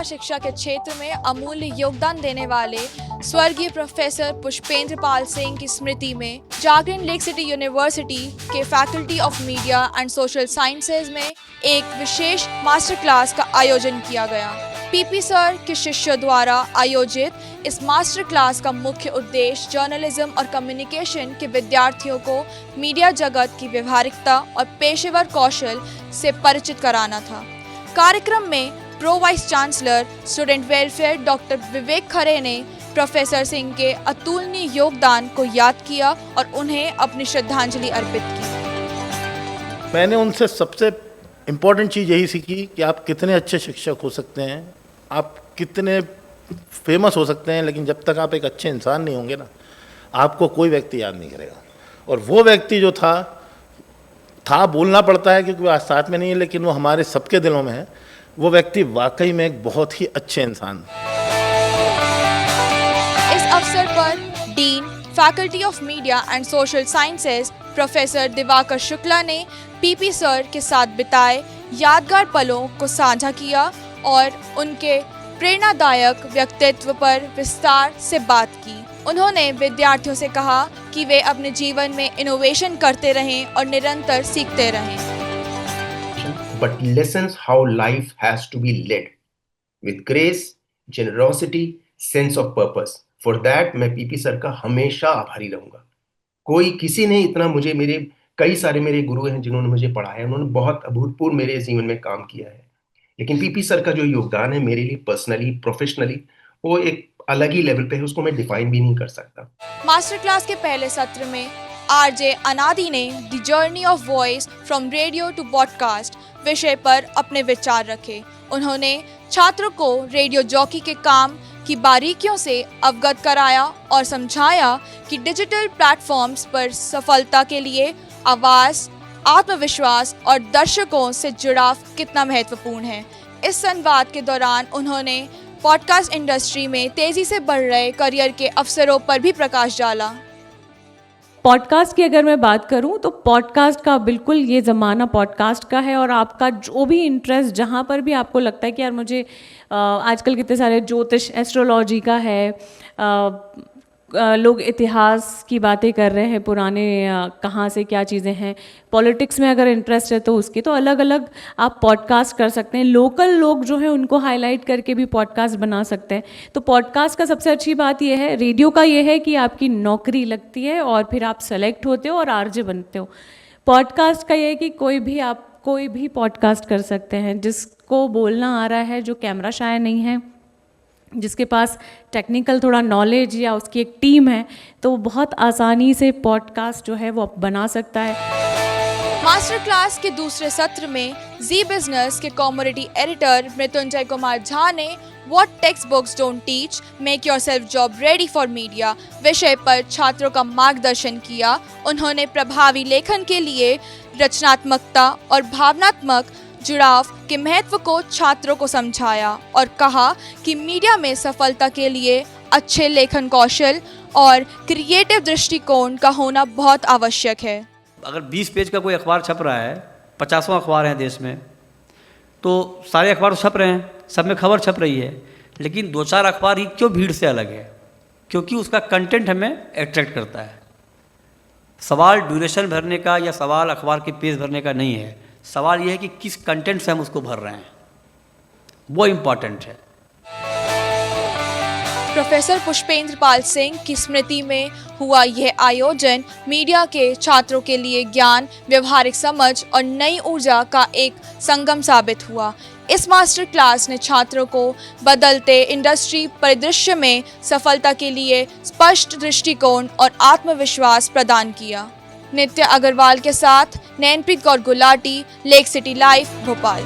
शिक्षा के क्षेत्र में अमूल्य योगदान देने वाले स्वर्गीय प्रोफेसर पुष्पेंद्र पाल सिंह की स्मृति में जागरण लेक सिटी यूनिवर्सिटी के faculty of media and social sciences में एक विशेष मास्टर क्लास का आयोजन किया गया। पीपी सर के शिष्यों द्वारा आयोजित इस मास्टर क्लास का मुख्य उद्देश्य जर्नलिज्म और कम्युनिकेशन के विद्यार्थियों को मीडिया जगत की व्यवहारिकता और पेशेवर कौशल से परिचित कराना था। कार्यक्रम में pro vice chancellor student welfare doctor Vivek Khare ने प्रोफेसर सिंह के अतुलनीय योगदान को याद किया और उन्हें अपनी श्रद्धांजलि अर्पित की। मैंने उनसे सबसे इम्पोर्टेंट चीज़ यही सीखी कि आप कितने अच्छे शिक्षक हो सकते हैं, आप कितने फेमस हो सकते हैं, लेकिन जब तक आप एक अच्छे इंसान नहीं होंगे ना, आपको कोई व्यक्ति याद नहीं करेगा। और वो व्यक्ति जो था बोलना पड़ता है क्योंकि वो आज साथ में नहीं है, लेकिन वो हमारे सबके दिलों में है। वो व्यक्ति वाकई में एक बहुत ही अच्छे इंसान। इस अवसर पर dean faculty of media and social sciences professor Diwakar Shukla ने पीपी सर के साथ बिताए यादगार पलों को साझा किया और उनके प्रेरणादायक व्यक्तित्व पर विस्तार से बात की। उन्होंने विद्यार्थियों से कहा कि वे अपने जीवन में इनोवेशन करते रहें और निरंतर सीखते रहें। But lessons how life has to be led with grace, generosity, sense of purpose. For that मैं पीपी सर का हमेशा आभारी रहूंगा। कोई किसी ने इतना मेरे कई सारे मेरे गुरु हैं जिन्होंने मुझे पढ़ाया, उन्होंने बहुत अभूतपूर्व मेरे जीवन में काम किया है, लेकिन पीपी सर का जो योगदान है मेरे लिए पर्सनली, प्रोफेशनली, वो एक अलग ही लेवल पे है, उसको मैं डिफाइन भी नहीं कर सकता। मास्टर क्लास के पहले सत्र में आरजे अनादि ने the journey of voice from radio to podcast विषय पर अपने विचार रखे। उन्होंने छात्रों को रेडियो जॉकी के काम की बारीकियों से अवगत कराया और समझाया कि डिजिटल प्लेटफॉर्म्स पर सफलता के लिए आवाज़, आत्मविश्वास और दर्शकों से जुड़ाव कितना महत्वपूर्ण है। इस संवाद के दौरान उन्होंने पॉडकास्ट इंडस्ट्री में तेज़ी से बढ़ रहे करियर के अवसरों पर भी प्रकाश डाला। पॉडकास्ट की अगर मैं बात करूं तो पॉडकास्ट का बिल्कुल ये ज़माना पॉडकास्ट का है और आपका जो भी इंटरेस्ट जहां पर भी आपको लगता है कि यार मुझे आजकल कितने सारे ज्योतिष, एस्ट्रोलॉजी का है, लोग इतिहास की बातें कर रहे हैं, पुराने कहाँ से क्या चीज़ें हैं, पॉलिटिक्स में अगर इंटरेस्ट है तो उसकी तो अलग अलग आप पॉडकास्ट कर सकते हैं। लोकल लोग जो हैं उनको हाईलाइट करके भी पॉडकास्ट बना सकते हैं। तो पॉडकास्ट का सबसे अच्छी बात यह है, रेडियो का ये है कि आपकी नौकरी लगती है और फिर आप सेलेक्ट होते हो और आरजे बनते हो। पॉडकास्ट का ये है कि कोई भी पॉडकास्ट कर सकते हैं, जिसको बोलना आ रहा है, जो कैमरा शाय नहीं है, जिसके पास टेक्निकल थोड़ा नॉलेज या उसकी एक टीम है, तो बहुत आसानी से पॉडकास्ट जो है वो बना सकता है। मास्टर क्लास के दूसरे सत्र में जी बिजनेस के कॉमोडिटी एडिटर मृत्युंजय कुमार झा ने what text books don't teach, make yourself job ready for media विषय पर छात्रों का मार्गदर्शन किया। उन्होंने प्रभावी लेखन के लिए रचनात्मकता और भावनात्मक जुड़ाव के महत्व को छात्रों को समझाया और कहा कि मीडिया में सफलता के लिए अच्छे लेखन कौशल और क्रिएटिव दृष्टिकोण का होना बहुत आवश्यक है। अगर 20 पेज का कोई अखबार छप रहा है, 50वां अखबार है देश में, तो सारे अखबार छप रहे हैं, सब में खबर छप रही है, लेकिन 2-4 अखबार ही क्यों भीड़ से अलग है? क्योंकि उसका कंटेंट हमें अट्रैक्ट करता है। सवाल ड्यूरेशन भरने का या सवाल अखबार के पेज भरने का नहीं है, सवाल यह है कि किस कंटेंट से हम उसको भर रहे हैं, वो इम्पॉर्टेंट है। प्रोफेसर पुष्पेंद्र पाल सिंह की स्मृति में हुआ यह आयोजन मीडिया के छात्रों के लिए ज्ञान, व्यवहारिक समझ और नई ऊर्जा का एक संगम साबित हुआ। इस मास्टर क्लास ने छात्रों को बदलते इंडस्ट्री परिदृश्य में सफलता के लिए स्पष्ट दृष्टिकोण और आत्मविश्वास प्रदान किया। नित्य अग्रवाल के साथ Nainpreet Kaur Gulati, lake city live, Bhopal.